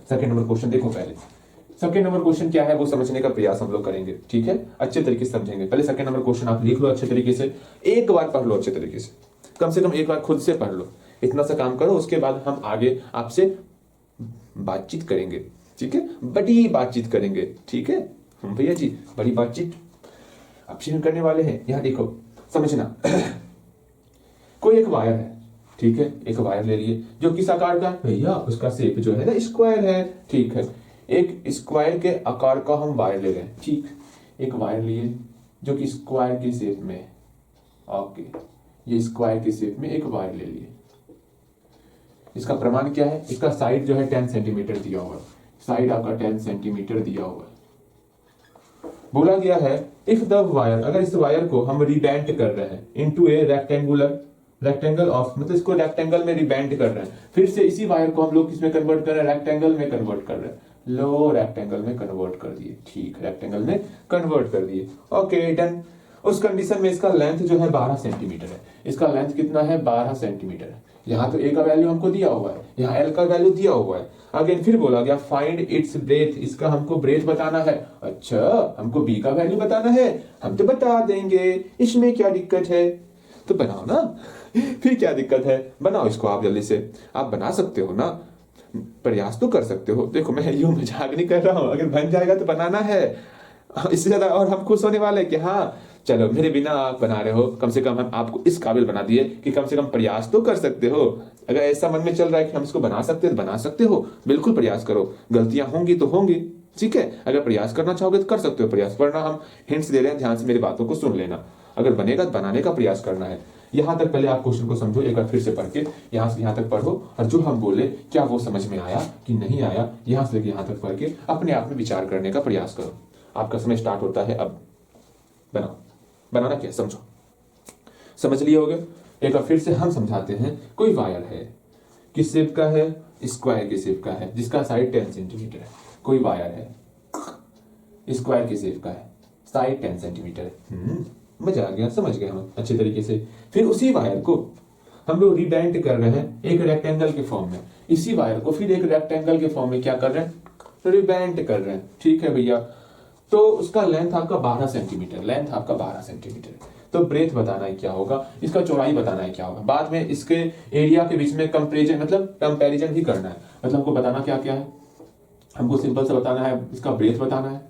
Second number question देखो पहले। Second number question क्या है वो समझने का प्रयास हम लोग करेंगे, ठीक है, अच्छे तरीके से समझेंगे। पहले सेकंड नंबर क्वेश्चन आप लिख लो अच्छे तरीके से, एक बार पढ़ लो अच्छे तरीके से कम एक बार खुद से पढ़ लो, इतना सा काम करो। उसके बाद हम आगे आपसे बातचीत करेंगे, ठीक है, बड़ी बातचीत करेंगे, ठीक है हम भैया जी बड़ी बातचीत आपसे करने वाले हैं। यहां देखो समझना कोई एक वायर है, ठीक है, एक वायर ले लिए जो किस आकार का है भैया, उसका शेप जो है ना स्क्वायर है, ठीक है, एक स्क्वायर के आकार का हम वायर ले रहे हैं, ठीक, एक वायर लिए जो कि स्क्वायर के शेप में, ओके, ये स्क्वायर के शेप में एक वायर ले लिए। इसका प्रमाण क्या है, इसका साइड जो है 10 सेंटीमीटर दिया हुआ है, साइड आपका 10 सेंटीमीटर दिया हुआ है। बोला गया है इफ द वायर, अगर इस वायर को हम रिबैंड कर रहे हैं इनटू ए रेक्टेंगल ऑफ, मतलब इसको रेक्टेंगल में रिबैंड कर रहे हैं, फिर से इसी वायर को हम लोग किसमें कन्वर्ट कर रहे हैं, रेक्टेंगल में कन्वर्ट कर रहे हैं, लो रेक्टेंगल में कन्वर्ट कर दिए, ठीक, रेक्टेंगल में कन्वर्ट कर दिए, ओके डन। उस कंडीशन में इसका लेंथ जो है 12 सेंटीमीटर है, इसका लेंथ कितना है 12 सेंटीमीटर है। यहाँ तो ए का वैल्यू हमको दिया हुआ है, यहाँ एल का वैल्यू दिया हुआ है। अगेन फिर बोला गया फाइंड इट्स ब्रेथ, इसका हमको ब्रेथ बताना है। अच्छा हमको बी का वैल्यू बताना है, हम तो बता देंगे, इसमें क्या दिक्कत है, तो बनाओ ना फिर क्या दिक्कत है, बनाओ इसको आप जल्दी से, आप बना सकते हो ना, प्रयास तो कर सकते हो। देखो मैं यूं मजाक नहीं कर रहा हूं, अगर बन जाएगा तो बनाना है, इससे ज्यादा और हम खुश होने वाले कि हाँ चलो मेरे बिना आप बना रहे हो, कम से कम हम आपको इस काबिल बना दिए कि कम से कम प्रयास तो कर सकते हो। अगर ऐसा मन में चल रहा है कि हम इसको बना सकते हैं तो बना सकते हो, बिल्कुल प्रयास करो, गलतियां होंगी तो होंगी, ठीक है, अगर प्रयास करना चाहोगे तो कर सकते हो प्रयास, वरना हम हिंट्स दे रहे हैं, ध्यान से मेरी बातों को सुन लेना, अगर बनेगा तो बनाने का प्रयास करना है। यहां तक पहले आप क्वेश्चन को समझो, एक बार फिर से पढ़ के यहां से यहां तक पढ़ो, और जो हम बोले क्या वो समझ में आया कि नहीं आया, यहां से लेकर यहां तक पढ़ के अपने आप में विचार करने का प्रयास करो। आपका समय स्टार्ट होता है अब, बनाओ, बनाना क्या समझो, समझ लिए होगे। एक बार फिर से हम समझाते हैं, कोई वायर है, किस शेप का है, स्क्वायर के शेप का है, जिसका साइड 10 सेंटीमीटर है। कोई वायर है स्क्वायर के शेप का है, साइड 10 सेंटीमीटर है। मजा आ गया, समझ गए हम अच्छे तरीके से। फिर उसी वायर को हम लोग रिबैंड कर रहे हैं एक रेक्टेंगल के फॉर्म में, इसी वायर को फिर एक रेक्टेंगल के फॉर्म में क्या कर रहे हैं, रिबैंड कर रहे हैं, ठीक है भैया। तो उसका लेंथ आपका 12 सेंटीमीटर, लेंथ आपका 12 सेंटीमीटर, तो ब्रेथ बताना है क्या होगा, इसका चौड़ाई बताना है क्या होगा, बाद में इसके एरिया के बीच में कंपैरिजन भी करना है। मतलब हमको बताना क्या क्या है, हमको सिंपल से बताना है, इसका ब्रेथ बताना है,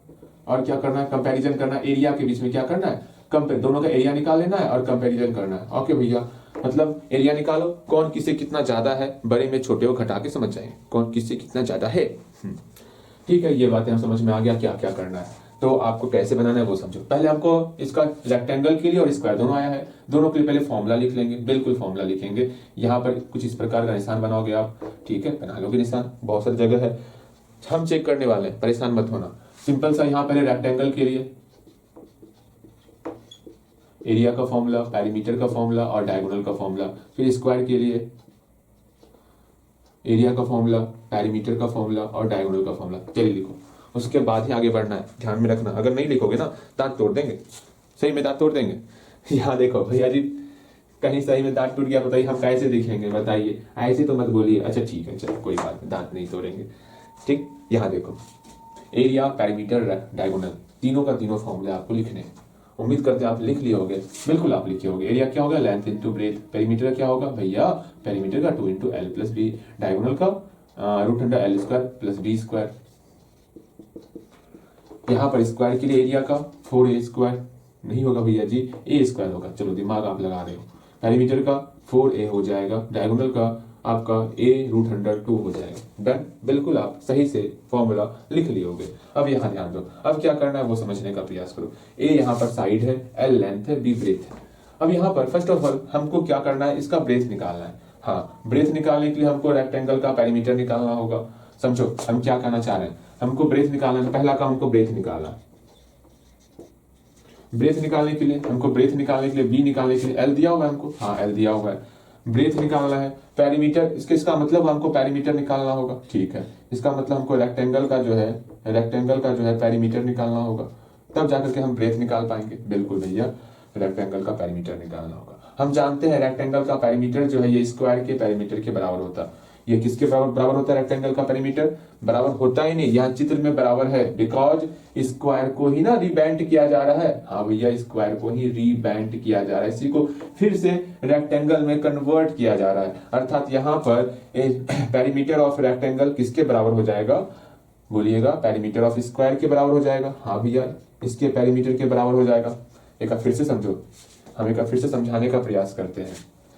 और क्या करना है, कंपैरिजन करना है, एरिया के बीच में क्या करना है, दोनों का एरिया निकाल लेना है और कंपैरिजन करना है। ओके भैया, मतलब एरिया निकालो, कौन किससे कितना ज्यादा है, बड़े में छोटे को घटा के समझ जाए कौन किससे कितना ज्यादा है। ठीक है, ये बातें हम समझ में आ गया क्या क्या करना है। तो आपको कैसे बनाना है वो समझो। पहले हमको इसका रेक्टेंगल के लिए और स्क्वायर दोनों आया है, दोनों के लिए पहले फॉर्मूला लिख लेंगे, बिल्कुल फॉर्मूला लिखेंगे। यहाँ पर कुछ इस प्रकार का निशान बनाओगे आप, ठीक है, बना लोगे निशान, बहुत सारी जगह है, हम चेक करने वाले हैं, परेशान मत होना। सिंपल सा यहाँ पहले रेक्टेंगल के लिए एरिया का फॉर्मूला, पेरीमीटर का फॉर्मूला और डायगोनल का फॉर्मूला, फिर स्क्वायर के लिए एरिया का फॉर्मूला, पेरीमीटर का फॉर्मूला और डायगोनल का फॉर्मूला। चलिए लिखो, उसके बाद ही आगे बढ़ना है, ध्यान में रखना, अगर नहीं लिखोगे ना दांत तोड़ देंगे, सही में दांत तोड़ देंगे। यहाँ देखो भैया जी, कहीं सही में दांत टूट गया, बताइए हम कैसे दिखेंगे, बताइए, ऐसे तो मत बोलिए। अच्छा ठीक है, चलो कोई बात नहीं, दांत नहीं तोड़ेंगे, ठीक। यहाँ देखो, एरिया, पेरीमीटर, डायगोनल, तीनों का तीनों फॉर्मूले आपको लिखने हैं। उम्मीद करते हैं आप लिख लिए होंगे, बिल्कुल आप लिखे होंगे। एरिया क्या होगा, लेंथ इंटू ब्रेथ। पेरीमीटर क्या होगा भैया, पेरीमीटर का 2 into L plus B. Diagonal का √L² प्लस बी स्क्वायर। यहाँ पर स्क्वायर के लिए एरिया का 4a² नहीं होगा भैया जी, a² होगा, चलो दिमाग आप लगा रहे हो। पेरीमीटर का 4a हो जाएगा, डायगोनल का आपका a√2 हो जाएगा। डन, बिल्कुल आप सही से फॉर्मूला लिख लिए होगे। अब यहाँ ध्यान दो, अब क्या करना है वो समझने का प्रयास करो। a यहाँ पर साइड है, l लेंथ है, b ब्रेथ है। अब यहाँ पर फर्स्ट ऑफ ऑल हमको क्या करना है, इसका ब्रेथ निकालना है। हाँ, ब्रेथ निकालने के लिए हमको रेक्टेंगल का पेरीमीटर निकालना होगा। समझो हम क्या कहना चाह रहे हैं, हमको ब्रेथ निकालना है, पहला काम हमको ब्रेथ निकालना है। ब्रेथ निकालने के लिए हमको ब्रेथ निकालने के लिए बी निकालने के लिए एल दिया हुआ है हमको, हाँ एल दिया हुआ है। ब्रेथ निकालना है, पेरीमीटर, इसका मतलब हमको पेरीमीटर निकालना होगा, ठीक है। इसका मतलब हमको रेक्टेंगल का जो है पेरीमीटर निकालना होगा, तब जाकर के हम ब्रेथ निकाल पाएंगे। बिल्कुल भैया, रेक्टेंगल का पेरीमीटर निकालना होगा। हम जानते हैं रेक्टेंगल का पेरीमीटर जो है ये स्क्वायर के पेरीमीटर के बराबर होता है। ये किसके बराबर बराबर होता है? रेक्टेंगल का पेरीमीटर बराबर होता ही नहीं, यहाँ चित्र में बराबर है, बिकॉज स्क्वायर को ही ना रीबैंड किया जा रहा है। हाँ भैया, स्क्वायर को ही रीबैंड किया जा रहा है, इसी को फिर से रेक्टेंगल में कन्वर्ट किया जा रहा है। अर्थात यहाँ पर पेरीमीटर ऑफ रेक्टेंगल किसके बराबर हो जाएगा? बोलिएगा, पेरीमीटर ऑफ स्क्वायर के बराबर हो जाएगा। हाँ भैया, इसके पेरीमीटर के बराबर हो जाएगा। एक बार फिर से समझो, हम एक बार फिर से समझाने का प्रयास करते हैं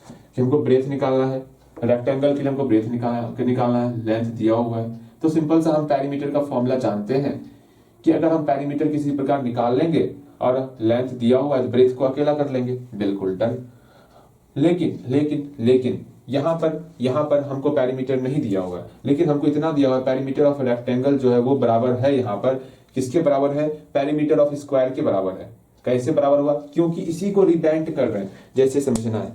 कि हमको ब्रेथ निकालना है, रेक्टेंगल के लिए हमको ब्रेथ निकालना है, लेंथ दिया हुआ है। तो सिंपल सा हम पेरीमीटर का फॉर्मूला जानते हैं कि अगर हम पेरीमीटर किसी प्रकार निकाल लेंगे और लेंथ दिया हुआ है तो ब्रेथ को अकेला कर लेंगे, बिल्कुल डन। लेकिन लेकिन लेकिन यहाँ पर हमको पेरीमीटर नहीं दिया हुआ है, लेकिन हमको इतना दिया हुआ है, पेरीमीटर ऑफ रेक्टेंगल जो है वो बराबर है यहाँ पर किसके बराबर है? पेरीमीटर ऑफ स्क्वायर के बराबर है। कैसे बराबर हुआ? क्योंकि इसी को रिबैंड कर रहे हैं। जैसे समझना है,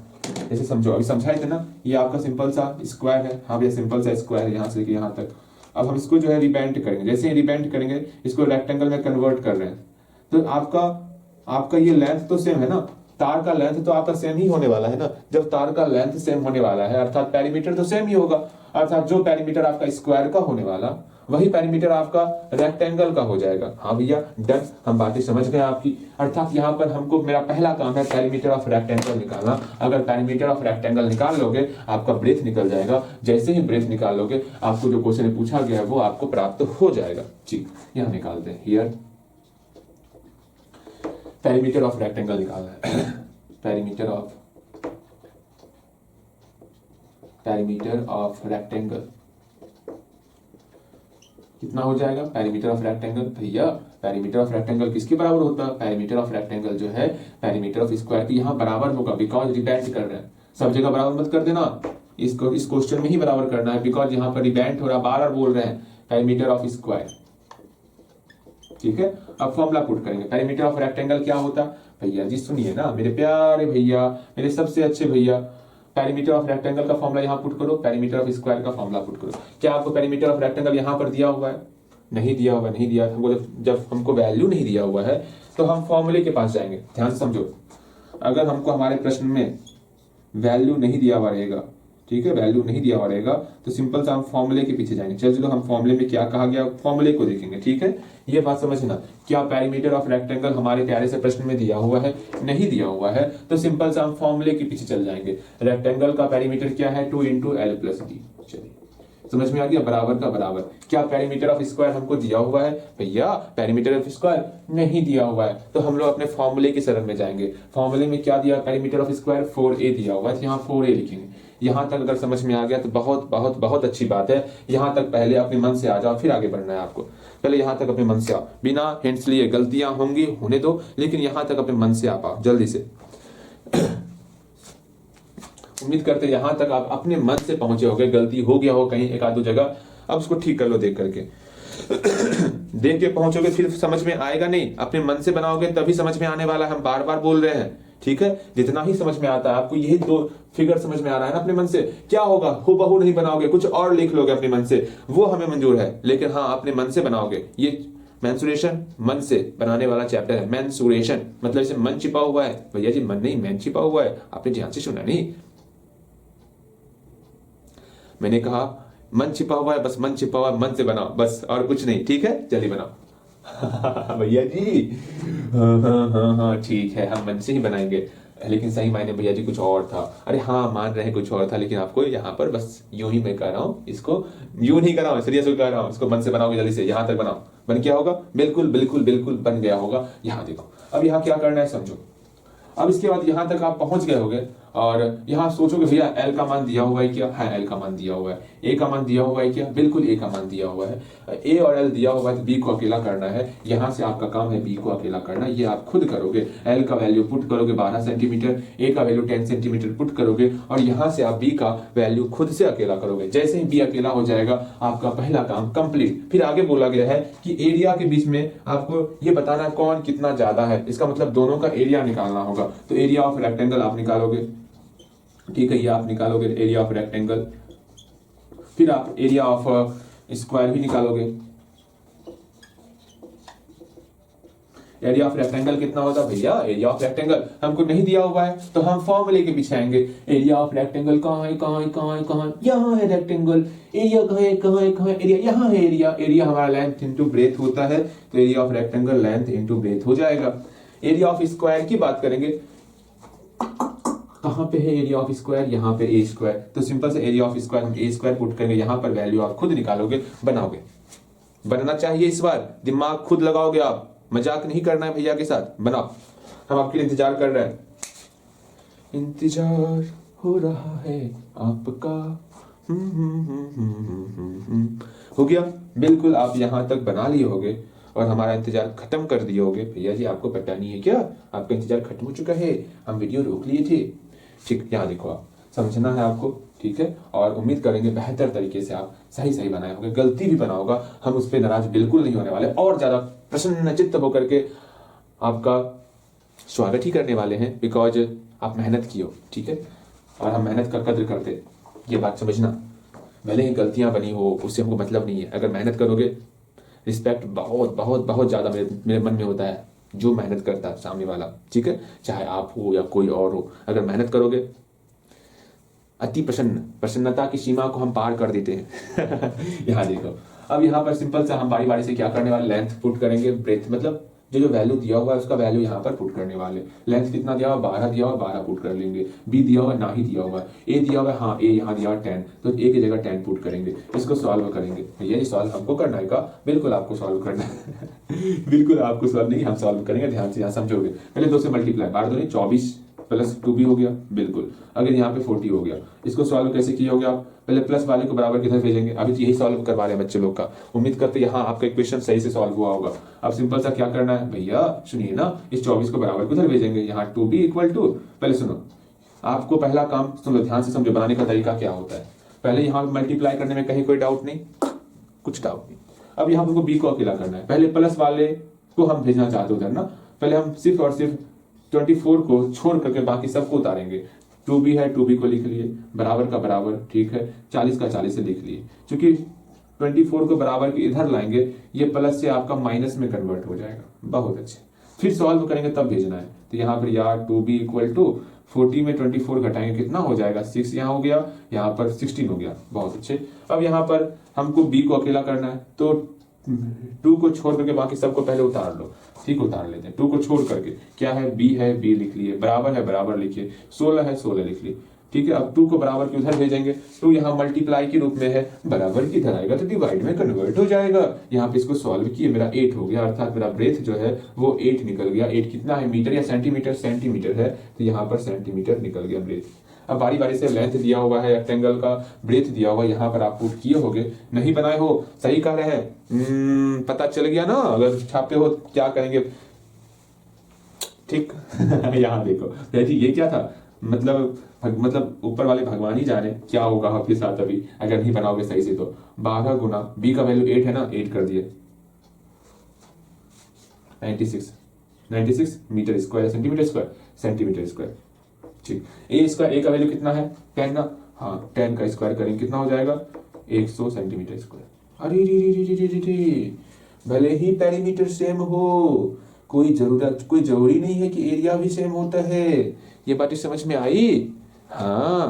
जैसे समझो, अभी समझाए थे ना, ये आपका सिंपल सा स्क्वायर है। हाँ भैया, सिंपल सा स्क्वायर है यहाँ से लेके यहाँ तक। अब हम इसको जो है रिबैंड करेंगे, जैसे ही रिबैंड करेंगे इसको रेक्टेंगल में कन्वर्ट कर रहे हैं, तो आपका ये लेंथ तो सेम है ना, तार का लेंथ तो आपका सेम ही होने वाला है ना। जब तार का लेंथ सेम होने वाला है अर्थात पेरीमीटर तो सेम ही होगा, अर्थात जो पेरीमीटर आपका स्क्वायर का होने वाला वही पेरीमीटर आपका रेक्टेंगल का हो जाएगा। हाँ भैया डन, हम बातें समझ गए आपकी। अर्थात यहाँ पर हमको, मेरा पहला काम है पेरीमीटर ऑफ रेक्टेंगल निकालना। अगर पेरीमीटर ऑफ रेक्टेंगल निकाल लोगे आपका ब्रेथ निकल जाएगा। जैसे ही ब्रेथ निकाल लोगे आपको जो क्वेश्चन पूछा गया है वो आपको प्राप्त हो जाएगा। जी, यहाँ निकालते हैं, हियर पेरीमीटर ऑफ रेक्टेंगल निकालना है। पेरीमीटर ऑफ रेक्टेंगल कितना हो जाएगा? पेरीमीटर ऑफ रेक्टेंगल भैया, पेरीमीटर ऑफ रेक्टेंगल किसके बराबर होता है? पेरीमीटर ऑफ रेक्टेंगल जो है पेरीमीटर ऑफ स्क्वायर के यहाँ बराबर होगा, बिकॉज रिबैंड कर रहे हैं। सब जगह बराबर मत कर देना, इसको इस क्वेश्चन में ही बराबर करना है, बिकॉज यहाँ पर रिबैंड हो रहा, बार बोल रहे हैं पेरीमीटर ऑफ स्क्वायर। ठीक है, अब फॉर्मूला पुट करेंगे। पेरीमीटर ऑफ रेक्टेंगल क्या होता? भैया जी सुनिए ना मेरे प्यारे भैया, मेरे सबसे अच्छे भैया, पेरीमीटर ऑफ रेक्टेंगल का फॉर्मूला यहाँ पुट करो, पेरीमीटर ऑफ स्क्वायर का फॉर्मूला पुट करो। क्या आपको पेरीमीटर ऑफ रेक्टेंगल यहाँ पर दिया हुआ है? नहीं दिया हुआ, नहीं दिया हमको। जब हमको वैल्यू नहीं दिया हुआ है तो हम फॉर्मूले के पास जाएंगे। ध्यान से समझो, अगर हमको हमारे प्रश्न में वैल्यू नहीं दिया हुआ रहेगा, ठीक है, वैल्यू नहीं दिया हुआ रहेगा तो सिंपल सा हम फॉर्मूले के पीछे जाएंगे। चलो हम फॉर्मूले में क्या कहा गया फॉर्मूले को देखेंगे। ठीक है, ये बात समझना, क्या पेरीमीटर ऑफ रेक्टेंगल हमारे प्यारे से प्रश्न में दिया हुआ है? नहीं दिया हुआ है, तो सिंपल सा हम फॉर्मूले के पीछे चल जाएंगे। रेक्टेंगल का पेरीमीटर क्या है? 2 × L + D। चलिए समझ में आ गया, बराबर का बराबर। क्या पेरीमीटर ऑफ स्क्वायर हमको दिया हुआ है? भैया पेरीमीटर ऑफ स्क्वायर नहीं दिया हुआ है, तो हम लोग अपने फॉर्मूले की शरण में जाएंगे। फॉर्मूले में क्या दिया? पेरीमीटर ऑफ स्क्वायर 4a दिया हुआ है, यहाँ 4a लिखेंगे। यहां तक अगर समझ में आ गया तो बहुत बहुत बहुत अच्छी बात है। यहां तक पहले अपने मन से आ जाओ, फिर आगे बढ़ना है आपको। पहले यहां तक अपने मन से आओ, बिना हिंट्स लिए। गलतियां होंगी, होने दो, लेकिन यहां तक अपने मन से आ पाओ जल्दी से। उम्मीद करते यहां तक आप अपने मन से पहुंचे होगे। गलती हो गया हो कहीं एक आध दो जगह, अब उसको ठीक कर लो देख करके। देख के पहुंचोगे फिर समझ में आएगा नहीं, अपने मन से बनाओगे तभी समझ में आने वाला है। हम बार बार बोल रहे हैं, ठीक है। जितना ही समझ में आता है आपको, यही 2 फिगर समझ में आ रहा है ना अपने मन से, क्या होगा? हूबहू नहीं बनाओगे, कुछ और लिख लोगे अपने मन से, वो हमें मंजूर है। लेकिन हाँ, अपने मन से बनाओगे। ये मेंसुरेशन मन से बनाने वाला चैप्टर है। मेंसुरेशन मतलब इसे मन छिपा हुआ है। भैया जी मन नहीं, मैन छिपा हुआ है। आपने ध्यान से सुना नहीं, मैंने कहा मन छिपा हुआ है, बस मन छिपा हुआ है, मन से बनाओ बस, और कुछ नहीं। ठीक है, चलिए बनाओ। भैया जी हाँ ठीक है, हम मन से ही बनाएंगे। लेकिन सही मायने भैया जी कुछ और था। अरे हाँ मान रहे हैं कुछ और था, लेकिन आपको यहाँ पर बस यूं ही मैं कह रहा हूँ, इसको यूं नहीं कर रहा हूँ, सीरियस कह रहा हूँ। इसको मन से बनाओगे जल्दी से, यहाँ तक बनाओ। बन क्या होगा? बिल्कुल बिल्कुल बिल्कुल बन गया होगा। यहाँ देखो, अब यहाँ क्या करना है समझो। अब इसके बाद यहाँ तक आप पहुंच गए होगे और यहाँ सोचोगे भैया एल का मान दिया हुआ है क्या? है, एल का मान दिया हुआ है। ए का मान दिया हुआ है क्या? बिल्कुल ए का मान दिया हुआ है। ए और एल दिया हुआ है तो बी को अकेला करना है। यहाँ से आपका काम है बी को अकेला करना, ये आप खुद करोगे। एल का वैल्यू पुट करोगे 12 सेंटीमीटर, ए का वैल्यू 10 सेंटीमीटर पुट करोगे और यहाँ से आप बी का वैल्यू खुद से अकेला करोगे। जैसे ही बी अकेला हो जाएगा आपका पहला काम कंप्लीट। फिर आगे बोला गया है कि एरिया के बीच में आपको ये बताना कौन कितना ज्यादा है, इसका मतलब दोनों का एरिया निकालना होगा। तो एरिया ऑफ रेक्टेंगल आप निकालोगे, ठीक है, ये आप निकालोगे एरिया ऑफ रेक्टेंगल। फिर आप एरिया ऑफ स्क्वायर भी निकालोगे। एरिया ऑफ रेक्टेंगल कितना होता है भैया? एरिया ऑफ रेक्टेंगल हमको नहीं दिया हुआ है तो हम फॉर्मूले के पीछे आएंगे। एरिया ऑफ रेक्टेंगल कहाँ है, कहाँ है, कहाँ है, कहाँ है? यहाँ है रेक्टेंगल। एरिया कहाँ है, कहाँ है, कहाँ है? एरिया यहाँ है। एरिया एरिया हमारा लेंथ इंटू ब्रेथ होता है, तो area of rectangle length into breadth हो जाएगा। एरिया ऑफ स्क्वायर की बात करेंगे, कहां पे है एरिया ऑफ स्क्वायर? यहाँ पे ए स्क्वायर। तो सिंपल से एरिया ऑफ स्क्वायर हम ए स्क्वायर पुट करेंगे, यहाँ पर वैल्यू आप खुद निकालोगे, बनाओगे। बनना चाहिए इस बार, दिमाग खुद लगाओगे आप, मजाक नहीं करना है भैया के साथ, बनाओ। हम आपके लिए इंतजार कर रहे हैं, इंतजार हो रहा है आपका। हो गया बिल्कुल, आप यहां तक बना लिए होगे और हमारा इंतजार खत्म कर दिए होगे। भैया जी आपको पता नहीं है क्या, आपका इंतजार खत्म हो चुका है, हम वीडियो रोक लिए थे। ठीक, यहाँ देखो, आप समझना है आपको, ठीक है। और उम्मीद करेंगे बेहतर तरीके से आप सही सही बनाए होंगे। गलती भी बना होगा, हम उस पर नाराज बिल्कुल नहीं होने वाले, और ज्यादा प्रसन्नचित्त होकर के आपका स्वागत ही करने वाले हैं, बिकॉज आप मेहनत की हो, ठीक है। और हम मेहनत का कद्र करते, ये बात समझना। भले ही गलतियां बनी हो उससे हमको मतलब नहीं है, अगर मेहनत करोगे, रिस्पेक्ट बहुत बहुत बहुत ज्यादा मेरे मन में होता है जो मेहनत करता है सामने वाला, ठीक है, चाहे आप हो या कोई और हो। अगर मेहनत करोगे, अति प्रसन्नता की सीमा को हम पार कर देते हैं। यहाँ देखो, अब यहाँ पर सिंपल सा हम बारी बारी से क्या करने वाले, लेंथ पुट करेंगे, ब्रेथ मतलब जो वैल्यू दिया हुआ है उसका वैल्यू यहाँ पर पुट करने वाले। लेंथ कितना दिया हुआ, 12 दिया हुआ, 12 पुट कर लेंगे। बी दिया हुआ, ना ही दिया हुआ है। ए दिया हुआ है, हाँ ए यहाँ दिया हुआ 10, तो ए की जगह 10 पुट करेंगे। इसको सॉल्व करेंगे। भैया जी सॉल्व हमको करना है का? बिल्कुल आपको सॉल्व करना है। बिल्कुल आपको सॉल्व नहीं, हम सॉल्व करेंगे, ध्यान से यहाँ समझोगे। पहले 2 से मल्टीप्लाई, 12 दूनी 24 प्लस 2 भी हो गया, बिल्कुल। अगर यहाँ पे 40 हो गया, इसको सॉल्व कैसे किया होगा आप? पहले प्लस वाले को बराबर किधर भेजेंगे? अभी तो यही सॉल्व करवा रहे हैं बच्चे लोग का। उम्मीद करते यहाँ आपका इक्वेशन सही से सॉल्व हुआ होगा। अब सिंपल सा क्या करना है भैया, सुनिए ना, इस 24 को बराबर किधर भेजेंगे? यहाँ 2b इक्वल टू, पहले सुनो, आपको पहला काम सुनो, ध्यान से समझो बनाने का तरीका क्या होता है। पहले यहाँ मल्टीप्लाई करने में कहीं कोई डाउट नहीं, कुछ डाउट नहीं। अब यहाँ हमको b को अकेला करना है। पहले प्लस वाले को हम भेजना चाहते उधर ना, पहले हम सिर्फ और सिर्फ 24 को छोड़ करके बाकी सबको उतारेंगे। 2b है, 2b को लिख लिए, बराबर का बराबर, ठीक है, 40 का 40 से लिख लिए। क्योंकि 24 को बराबर के इधर लाएंगे, ये प्लस से आपका माइनस में कन्वर्ट हो जाएगा। बहुत अच्छे, फिर सॉल्व करेंगे तब भेजना है। तो यहाँ पर यार 2b इक्वल टू 40 में 24 घटाएंगे, कितना हो जाएगा? 6 यहाँ हो गया, यहाँ पर 16 हो गया। बहुत अच्छे। अब यहाँ पर हमको b को अकेला करना है, तो 2 को छोड़ करके बाकी सबको पहले उतार लो। ठीक, उतार लेते हैं। 2 को छोड़ करके क्या है, b है, b लिख लिए, बराबर है, बराबर लिखिए, 16 है, 16 लिख लिए। ठीक है, अब 2 को बराबर के उधर भेजेंगे, 2 यहाँ मल्टीप्लाई के रूप में है, बराबर की इधर आएगा तो डिवाइड में कन्वर्ट हो जाएगा। यहाँ पे इसको सॉल्व किए, मेरा 8 हो गया, अर्थात मेरा ब्रेथ जो है वो 8 निकल गया। 8 कितना है, मीटर या सेंटीमीटर? सेंटीमीटर है, तो यहाँ पर सेंटीमीटर निकल गया ब्रेथ। अब बारी बारी से लेंथ दिया हुआ है रेक्टेंगल का, ब्रेथ दिया हुआ यहाँ पर आप पुट किए होगे, नहीं बनाए हो, सही कह रहे हैं, पता चल गया ना? अगर छापे हो क्या करेंगे, ठीक। यहाँ देखो जी, ये क्या था, मतलब ऊपर वाले भगवान ही जाने क्या होगा आपके साथ अभी अगर नहीं बनाओगे सही से। तो 12 गुना बी का वैल्यू 8 है ना, 8 कर दिए, 96 metre square, centimetre square, centimetre square. ठीक, ए स्क्वायर, ए का वैल्यू कितना है, 10 ना, हाँ 10 का स्क्वायर करेंगे कितना हो जाएगा, 100 सेंटीमीटर स्क्वायर। अरे रे, भले ही पेरीमीटर सेम हो, कोई जरूरी नहीं है कि एरिया भी सेम होता है। ये बात समझ में आई? हाँ,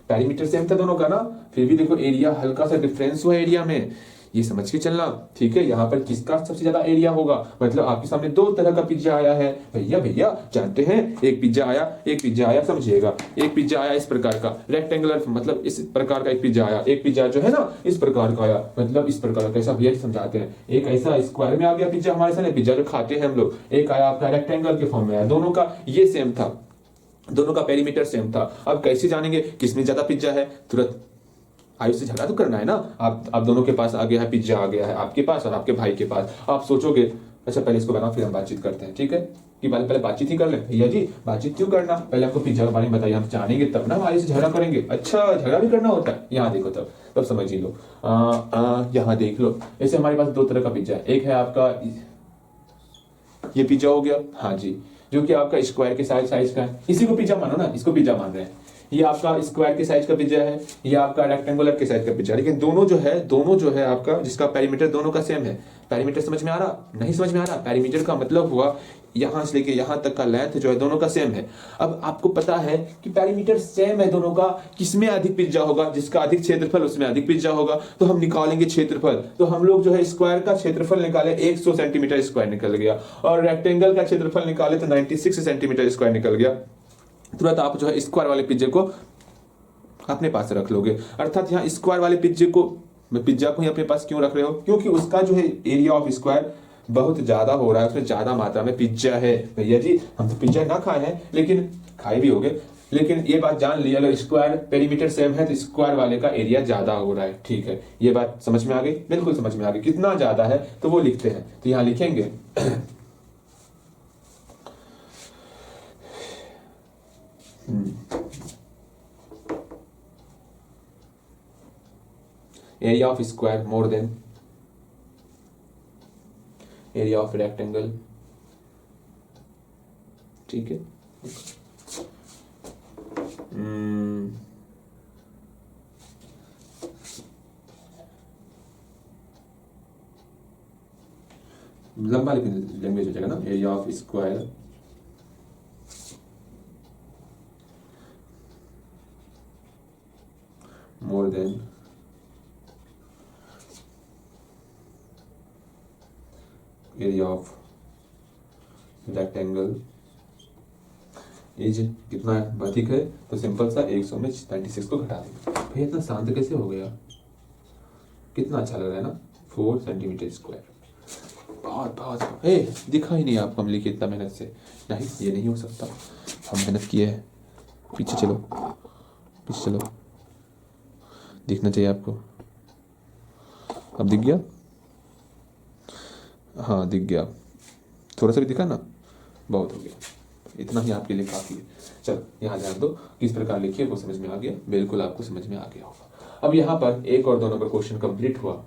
पेरीमीटर सेम था दोनों का ना, फिर भी देखो एरिया हल्का सा डिफरेंस हुआ एरिया में, ये समझ के चलना, ठीक है। यहाँ पर किसका सबसे ज्यादा एरिया होगा, मतलब आपके सामने 2 तरह का पिज्जा आया है भैया जानते हैं, एक पिज्जा आया, समझिएगा, एक पिज्जा आया इस प्रकार का रेक्टेंगुलर, मतलब इस प्रकार का एक पिज्जा आया, एक पिज्जा जो है ना इस प्रकार का आया, मतलब इस प्रकार का। कैसा भैया समझाते हैं, एक ऐसा स्क्वायर में आ गया पिज्जा हमारे सामने, पिज्जा जो खाते हैं हम लोग, एक आया आपका रेक्टेंगल के फॉर्म में आया, दोनों का ये सेम था, दोनों का पेरीमीटर सेम था। अब कैसे जानेंगे किसमें ज्यादा पिज्जा है? तुरंत आयु से झगड़ा तो करना है ना। आप दोनों के पास आ गया है पिज्जा, आ गया है आपके पास और आपके भाई के पास। आप सोचोगे अच्छा पहले इसको बनाओ फिर हम बातचीत करते हैं, ठीक है, कि पहले बातचीत ही कर ले। भैया जी बातचीत क्यों करना, पहले आपको पिज्जा के बारे में बताइए, हम जानेंगे तब ना आयु से झगड़ा करेंगे। अच्छा झगड़ा भी करना होता है, यहाँ देखो तब समझ ही लो। यहाँ देख लो, ऐसे हमारे पास 2 तरह का पिज्जा है, एक है आपका ये पिज्जा हो गया, हाँ जी, जो कि आपका स्क्वायर के साइज का है, इसी को पिज्जा मानो ना, इसको पिज्जा मान रहे हैं। ये आपका स्क्वायर के साइज का पिज्जा है, ये आपका रेक्टेंगुलर के साइज का पिज्जा है, लेकिन दोनों जो है आपका जिसका पेरीमीटर दोनों का सेम है। पेरीमीटर समझ में आ रहा? नहीं समझ में आ रहा? पेरीमीटर का मतलब हुआ यहां से लेके यहां तक का लेंथ जो है दोनों का सेम है। अब आपको पता है कि पेरीमीटर सेम है दोनों का, किसमें अधिक पिज्जा होगा? जिसका अधिक क्षेत्रफल उसमें अधिक पिज्जा होगा। तो हम निकालेंगे क्षेत्रफल, तो हम लोग जो है स्क्वायर का क्षेत्रफल निकाले 100 सेंटीमीटर स्क्वायर निकल गया, और रेक्टेंगल का क्षेत्रफल निकाले तो 96 सेंटीमीटर स्क्वायर निकल गया। तुरंत आप जो है स्क्वायर वाले पिज्जे को अपने पास रख लोगे। अर्थात यहाँ स्क्वायर वाले पिज्जा को ही अपने पास क्यों रख रहे हो? क्योंकि उसका जो है एरिया ऑफ स्क्वायर बहुत ज्यादा हो रहा है, उसमें ज्यादा मात्रा में पिज्जा है। भैया जी हम तो पिज्जा ना खाए हैं, लेकिन खाए भी होंगे, लेकिन ये बात जान ली, अगर स्क्वायर पेरीमीटर सेम है तो स्क्वायर वाले का एरिया ज्यादा हो रहा है। ठीक है, ये बात समझ में आ गई? बिल्कुल समझ में आ गई। कितना ज्यादा है तो वो लिखते हैं, तो यहां लिखेंगे area of square more than area of rectangle. ठीक है, लंबा लैंग्वेज हो जाएगा ना, area of square more than area of rectangle is कितना अधिक है? तो सिंपल सा 100 में 96 को घटा देंगे। भैया इतना शांत कैसे हो गया? कितना अच्छा लग रहा है ना, 4 सेंटीमीटर स्क्वायर। बहुत दिखा ही नहीं आपको हम लिखे इतना मेहनत से? नहीं, ये नहीं हो सकता, हम मेहनत किए हैं। पीछे चलो, पीछे चलो, दिखना चाहिए आपको। अब दिख गया? हाँ दिख गया, थोड़ा सा भी दिखा ना, बहुत हो गया। इतना ही आपके लिए काफी है। चलो यहाँ ध्यान दो, किस प्रकार लिखिए वो समझ में आ गया, बिल्कुल आपको समझ में आ गया होगा। अब यहाँ पर 1 और 2 नंबर क्वेश्चन कंप्लीट हुआ।